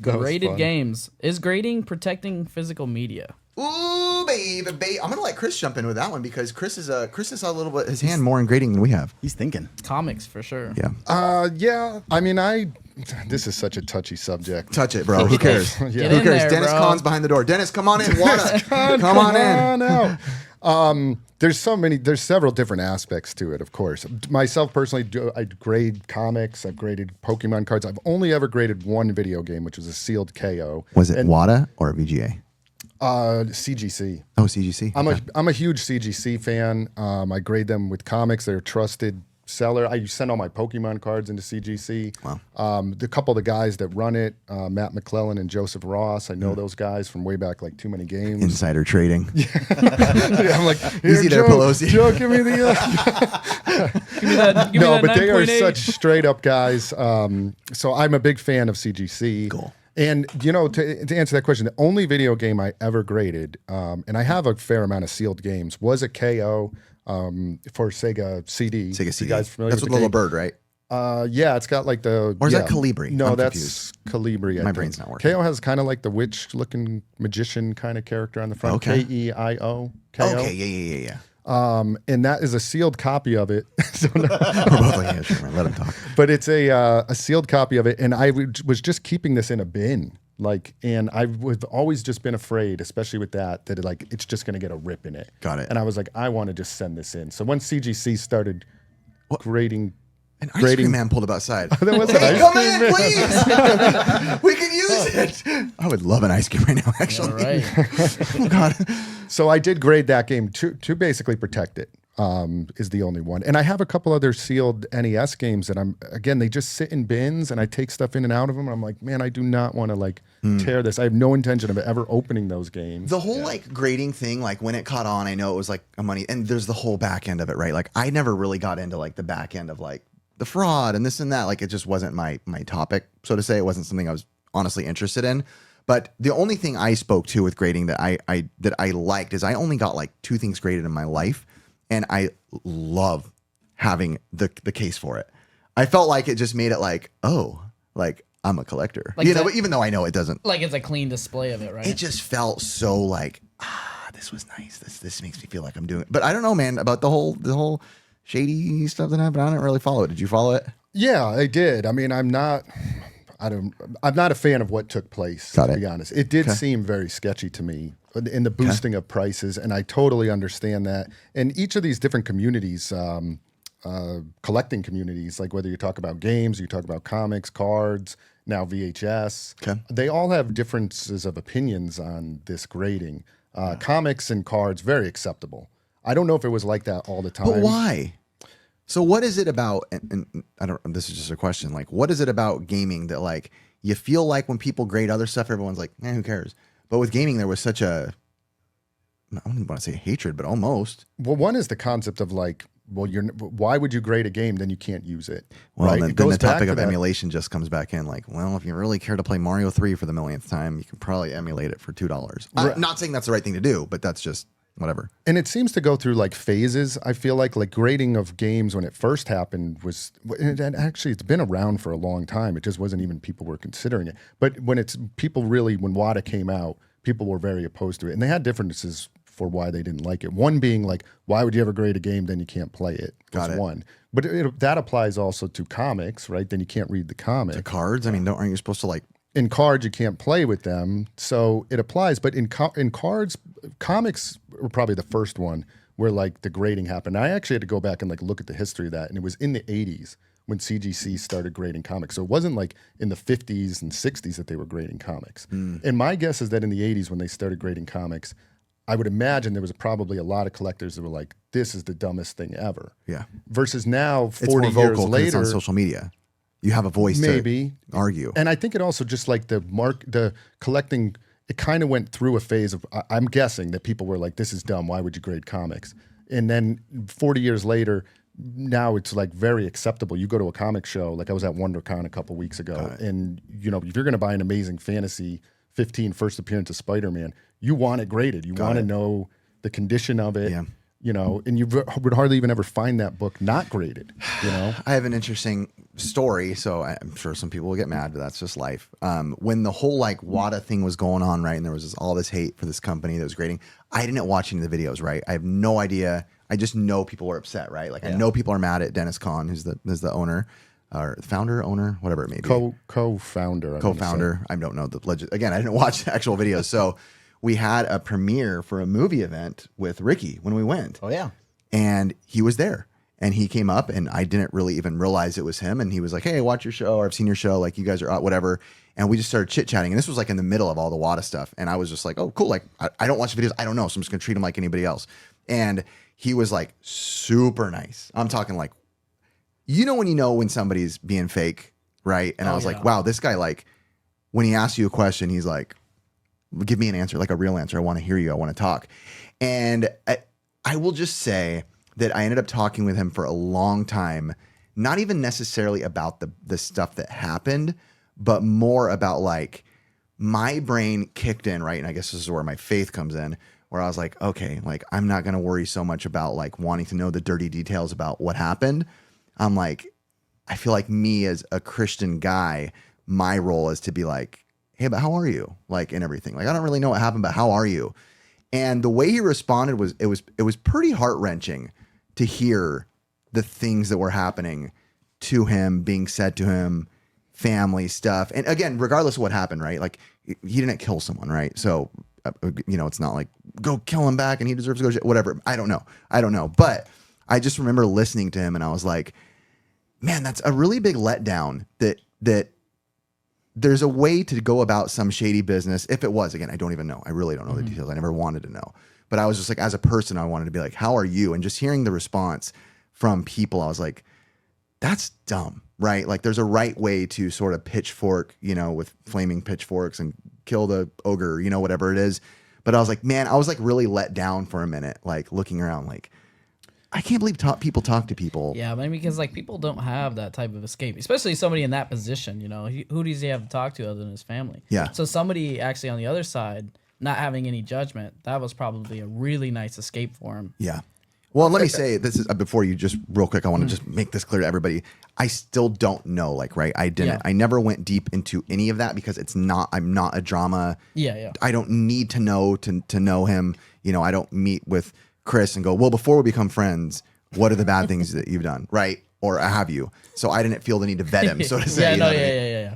Graded games. Is grading protecting physical media? Ooh, baby. I'm gonna let Chris jump in with that one because Chris is a little bit his hand more in grading than we have. He's thinking Comics for sure. Yeah. Yeah. I mean, this is such a touchy subject. Touch it, bro. Who cares? Get Who in cares? there, Dennis bro. Kahn's behind the door. Dennis, come on in. Wata. Come on in. Out. There's several different aspects to it, of course. Myself personally, I grade comics. I've graded Pokemon cards. I've only ever graded one video game, which was a sealed KO. Was it Wata or VGA? CGC. Oh, CGC. I'm a huge CGC fan. I grade them with comics. They're a trusted seller. I send all my Pokemon cards into CGC. Wow. The couple of the guys that run it, Matt McClellan and Joseph Ross. I know those guys from way back, like Too Many Games. Insider trading. I'm like, Easy there, Pelosi. Joe, give me the. Give me that. Give me that But they are 9.8. such straight up guys. So I'm a big fan of CGC. Cool. And, to answer that question, the only video game I ever graded, and I have a fair amount of sealed games, was a KO for Sega CD. Sega CD. You guys familiar That's with with the Little game? Bird, right? Yeah, it's got like the... Or is yeah. that Calibri? No, I'm that's Calibri. My brain's not working. KO has kind of like the witch-looking magician kind of character on the front. Okay. Keio. KO. Okay, yeah. And that is a sealed copy of it. So We're both like, yeah, sure, man, let him talk. But it's a sealed copy of it, and I was just keeping this in a bin, and I've always just been afraid, especially with that it's just going to get a rip in it. Got it. And I was like, I want to just send this in. So when CGC started grading, An ice cream man pulled up outside. There was Hey, an ice come cream in, man. please. We can use it. I would love an ice cream right now, actually. All right. Oh, God. So I did grade that game to basically protect it. Is the only one. And I have a couple other sealed NES games that they just sit in bins and I take stuff in and out of them. And I'm like, man, I do not want to tear this. I have no intention of ever opening those games. The whole grading thing, when it caught on, I know it was like a money, and there's the whole back end of it, right? Like I never really got into the back end of the fraud and this and that. Like it just wasn't my topic, so to say. It wasn't something I was honestly interested in. But the only thing I spoke to with grading that I liked is I only got 2 things graded in my life. And I love having the case for it. I felt like it just made it I'm a collector. But even though I know it doesn't. Like it's a clean display of it, right? It just felt so this was nice. This makes me feel like I'm doing it. But I don't know, man, about the whole shady stuff that happened. I didn't really follow it. Did you follow it? Yeah, I did. I mean, I'm not a fan of what took place, to be honest. It did seem very sketchy to me in the boosting of prices, and I totally understand that. And each of these different communities, collecting communities, like whether you talk about games, you talk about comics, cards, now VHS, they all have differences of opinions on this grading. Comics and cards, very acceptable. I don't know if it was like that all the time. But why? So what is it about, and I don't, this is just a question, what is it about gaming that you feel like when people grade other stuff, everyone's like, who cares? But with gaming, there was such I don't even want to say hatred, but almost. Well, one is the concept of why would you grade a game, then you can't use it? Well, right? then the topic of emulation just comes back in. If you really care to play Mario 3 for the millionth time, you can probably emulate it for $2. I'm not saying that's the right thing to do, but that's just whatever. And it seems to go through phases. I feel like grading of games when it first happened and actually it's been around for a long time. It just wasn't even people were considering it. But when when WATA came out, people were very opposed to it. And they had differences for why they didn't like it. One being why would you ever grade a game, then you can't play it? Got it. One. But that applies also to comics, right? Then you can't read the comic. To cards? I mean, aren't you supposed to in cards, you can't play with them, so it applies. But in cards, comics were probably the first one where the grading happened. I actually had to go back and look at the history of that, and it was in the 80s when CGC started grading comics. So it wasn't in the 50s and 60s that they were grading comics. And my guess is that in the 80s when they started grading comics, I would imagine there was probably a lot of collectors that were like, this is the dumbest thing ever. Yeah. Versus now, 40 it's more vocal years 'cause later. it's on social media. You have a voice maybe to argue. And I think it also just the collecting, it kind of went through a phase of, I'm guessing that people were like, this is dumb. Why would you grade comics? And then 40 years later, now it's very acceptable. You go to a comic show, I was at WonderCon a couple weeks ago, and if you're going to buy an Amazing Fantasy 15 first appearance of Spider-Man, you want it graded. You want to know the condition of it. Yeah. you know, and you would hardly even ever find that book not graded, you know. I have an interesting story, so I'm sure some people will get mad, but that's just life. When the whole like WATA thing was going on, right, and there was all this hate for this company that was grading, I didn't watch any of the videos, right? I have no idea. I just know people were upset, right? Like I know people are mad at Dennis Kahn, who's the owner, or founder, owner, whatever it may be. Co-founder. I don't know again, I didn't watch the actual videos, so. We had a premiere for a movie event with Ricky when we went. Oh, yeah. And he was there. And he came up, and I didn't really even realize it was him. And he was like, hey, watch your show, or I've seen your show. Like, you guys are whatever. And we just started chit-chatting. And this was like in the middle of all the WATA stuff. And I was just like, oh, cool. Like, I don't watch the videos. I don't know. So I'm just going to treat him like anybody else. And he was like super nice. I'm talking like, when you know when somebody's being fake, right? And I was like, wow, this guy, like, when he asks you a question, he's like, give me an answer, like a real answer. I want to hear you. I want to talk. And I will just say that I ended up talking with him for a long time, not even necessarily about the stuff that happened, but more about like my brain kicked in, right? And I guess this is where my faith comes in, where I was like, okay, like I'm not going to worry so much about like wanting to know the dirty details about what happened. I'm like, I feel like me as a Christian guy, my role is to be like, hey, but how are you? Like, and everything. Like, I don't really know what happened, but how are you? And the way he responded was, it was pretty heart-wrenching to hear the things that were happening to him, being said to him, family stuff. And again, regardless of what happened, right? Like, he didn't kill someone, right? So, it's not like, go kill him back and he deserves to go, whatever. I don't know. But I just remember listening to him, and I was like, man, that's a really big letdown that there's a way to go about some shady business. If it was, again, I don't even know. I really don't know the details. I never wanted to know. But I was just like, as a person, I wanted to be like, how are you? And just hearing the response from people, I was like, that's dumb, right? Like there's a right way to sort of pitchfork, with flaming pitchforks and kill the ogre, whatever it is. But I was like, man, I was like really let down for a minute, like looking around like, I can't believe people talk to people. Yeah, maybe because like people don't have that type of escape, especially somebody in that position. Who does he have to talk to other than his family? Yeah. So somebody actually on the other side, not having any judgment, that was probably a really nice escape for him. Yeah. Well, let me say this is before you just real quick. I want to just make this clear to everybody. I still don't know, like, right? I never went deep into any of that because I'm not a drama. Yeah. I don't need to know to know him. I don't meet with Chris and go, well, before we become friends, what are the bad things that you've done, right? Or have you? So I didn't feel the need to vet him, so to say. Yeah.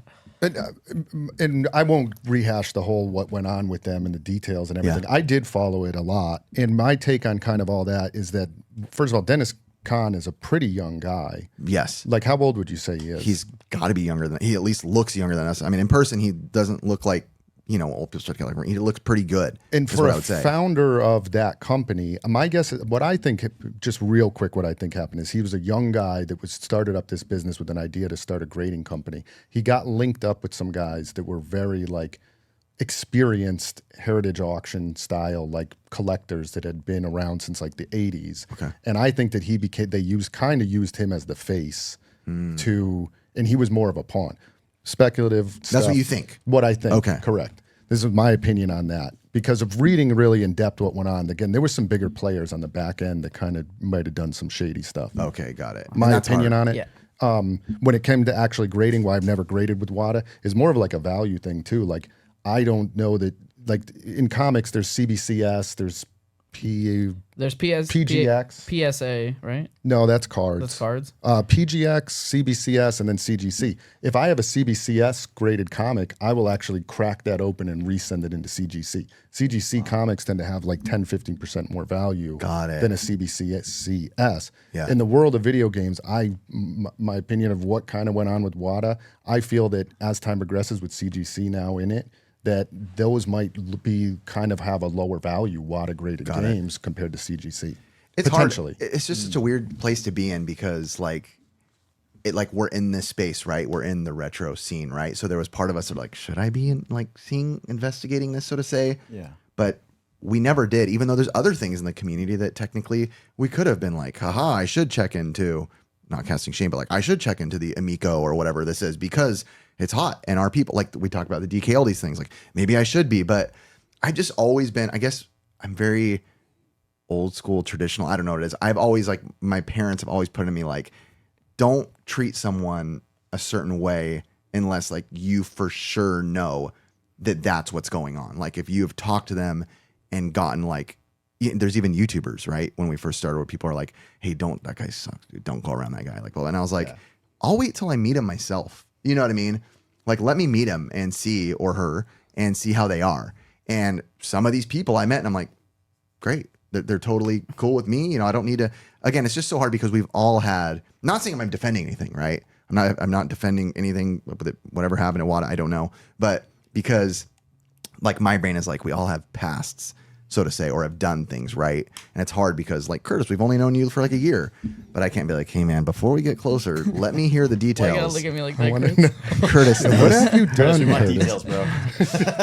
And I won't rehash the whole what went on with them and the details and everything. I did follow it a lot. And my take on kind of all that is that, first of all, Dennis Kahn is a pretty young guy. Yes. Like, how old would you say he is? He's got to be younger than, he at least looks younger than us. I mean, in person, he doesn't look like, old people start like, he looks pretty good. And for a founder of that company, my guess, what I think, just real quick, what I think happened is he was a young guy that started up this business with an idea to start a grading company. He got linked up with some guys that were very like experienced heritage auction style, like collectors that had been around since like the 80s. Okay. And I think that they used him as the face and he was more of a pawn. Speculative stuff. That's what you think? What I think. Okay. Correct. This is my opinion on that. Because of reading really in depth what went on. Again, there were some bigger players on the back end that kind of might have done some shady stuff. Okay, got it. My opinion on it. Yeah. When it came to actually grading, why I've never graded with WATA, is more of like a value thing too. Like, I don't know that, like in comics, there's CBCS, there's PGX. PSA, right? No, that's cards. That's cards. PGX, CBCS, and then CGC. If I have a CBCS graded comic, I will actually crack that open and resend it into CGC. CGC comics tend to have like 10, 15% more value than a CBCS. Yeah. In the world of video games, my opinion of what kind of went on with WATA, I feel that as time progresses with CGC now in it, that those might be kind of have a lower value WATA graded games compared to CGC. It's potentially. Hard. It's just such a weird place to be in because like we're in this space, right? We're in the retro scene, right? So there was part of us that were like, should I be investigating this, so to say? Yeah. But we never did, even though there's other things in the community that technically we could have been like, haha, I should check into, not casting shame, but like I should check into the Amico or whatever this is because it's hot and our people, like we talk about the DK, all these things, like maybe I should be, but I've just always been, I guess I'm very old school traditional. I don't know what it is. I've always like my parents have always put in me like, don't treat someone a certain way unless like you for sure know that that's what's going on. Like if you've talked to them and gotten like, there's even YouTubers, right? When we first started where people are like, hey, that guy sucks, dude. Don't go around that guy. Like, well, and I was like, I'll wait till I meet him myself. You know what I mean? Like, let me meet him and see, or her, and see how they are. And some of these people I met and I'm like, great. They're totally cool with me. You know, I don't need to, again, it's just so hard because we've all had, not saying I'm defending anything, right? I'm not defending anything, whatever happened at Wata, I don't know. But because like my brain is like, we all have pasts, so to say, or have done things, right? And it's hard because like Curtis, we've only known you for like a year, but I can't be like, hey man, before we get closer, let me hear the details. Why you gotta look at me like that, Curtis, what have you done, my Curtis? details, bro.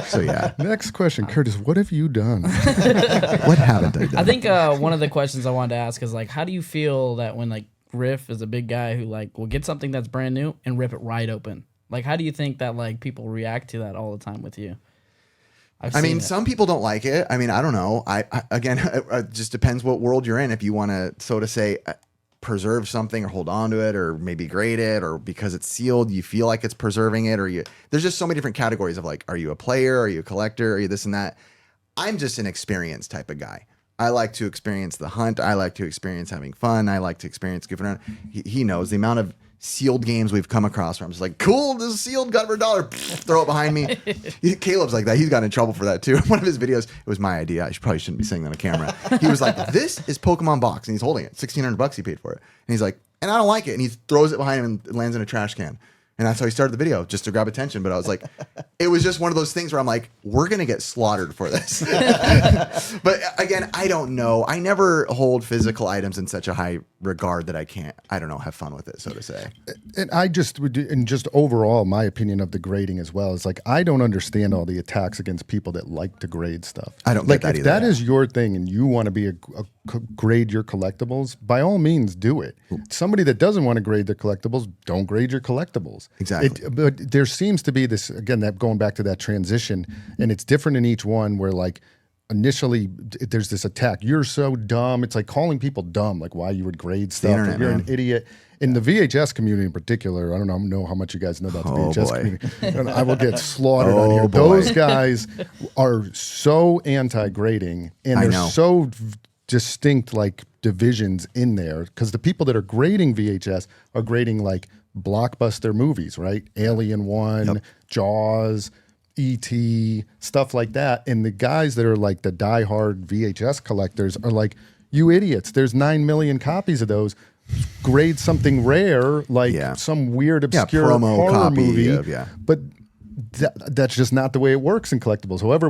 So yeah. Next question, Curtis, what have you done? What haven't I done? I think one of the questions I wanted to ask is like, how do you feel that when like Riff is a big guy who like will get something that's brand new and rip it right open? Like, how do you think that like people react to that all the time with you? I mean, some people don't like it. I mean, I don't know. I again, it just depends what world you're in. If you want to, so to say, preserve something or hold on to it or maybe grade it, or because it's sealed, you feel like it's preserving it, or there's just so many different categories of like, are you a player? Are you a collector? Are you this and that? I'm just an experience type of guy. I like to experience the hunt. I like to experience having fun. I like to experience goofing around. He knows the amount of sealed games we've come across where I'm just like, cool, this is sealed, got it for $1, throw it behind me. Caleb's like that. He's gotten in trouble for that too. One of his videos, it was my idea. I probably shouldn't be saying that on camera. He was like, this is Pokemon box, and he's holding it. $1,600 he paid for it. And he's like, and I don't like it. And he throws it behind him and it lands in a trash can. And that's how he started the video, just to grab attention. But I was like, it was just one of those things where I'm like, we're going to get slaughtered for this. But again, I don't know. I never hold physical items in such a high regard that I don't know, have fun with it, so to say. And I just would, and just overall, my opinion of the grading as well is like, I don't understand all the attacks against people that like to grade stuff. I don't like get that if either. that is your thing and you want to be grade your collectibles, by all means do it. Somebody that doesn't want to grade their collectibles, don't grade your collectibles. Exactly. But there seems to be this, again, that going back to that transition, and it's different in each one where like initially there's this attack. You're so dumb. It's like calling people dumb, like why you would grade stuff. Internet, You're man. an idiot. In the VHS community in particular, I don't know how much you guys know about the VHS community. And I will get slaughtered on here. Boy. Those guys are so anti-grading, and I they're know. so distinct like divisions in there, because the people that are grading VHS are grading like blockbuster movies, right? Alien 1, Jaws, E.T., stuff like that. And the guys that are like the diehard VHS collectors are like, you idiots, there's 9 million copies of those. Grade something rare, like some weird, obscure promo horror copy movie. of, But that's just not the way it works in collectibles. However,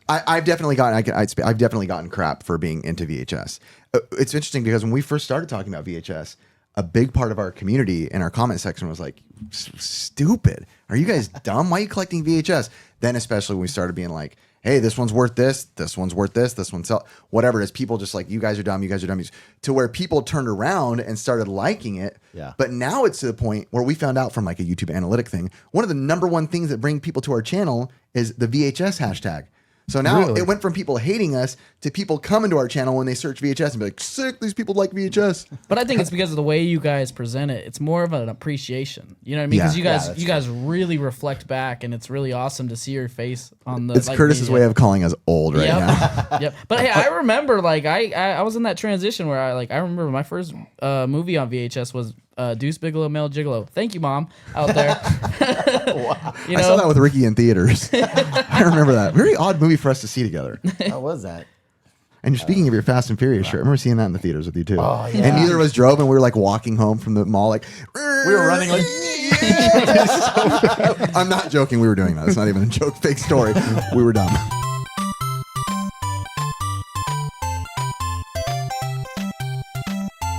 I've definitely gotten crap for being into VHS. It's interesting because when we first started talking about VHS, a big part of our community in our comment section was like, stupid. Are you guys dumb? Why are you collecting VHS? Then especially when we started being like, hey, this one's worth this one's worth this one's whatever it is. People just like, you guys are dumb, to where people turned around and started liking it. Yeah. But now it's to the point where we found out from like a YouTube analytic thing, one of the number one things that bring people to our channel is the VHS hashtag. So now it went from people hating us to people coming to our channel when they search VHS and be like, sick, these people like VHS. But I think it's because of the way you guys present it. It's more of an appreciation. You know what I mean? Because you guys really reflect back, and it's really awesome to see your face on the. It's like, Curtis's way of calling us old right now. Yep. But hey, I remember like I was in that transition where I remember my first movie on VHS was Deuce Bigelow, Male Gigolo. Thank you, Mom, out there. Wow. I saw that with Ricky in theaters. I remember that. Very odd movie for us to see together. How was that? And you're speaking of your Fast and Furious shirt. I remember seeing that in the theaters with you too. Oh, yeah. And neither of us drove, and we were like walking home from the mall, like We were running like. I'm not joking. We were doing that. It's not even a joke. Fake story. We were dumb.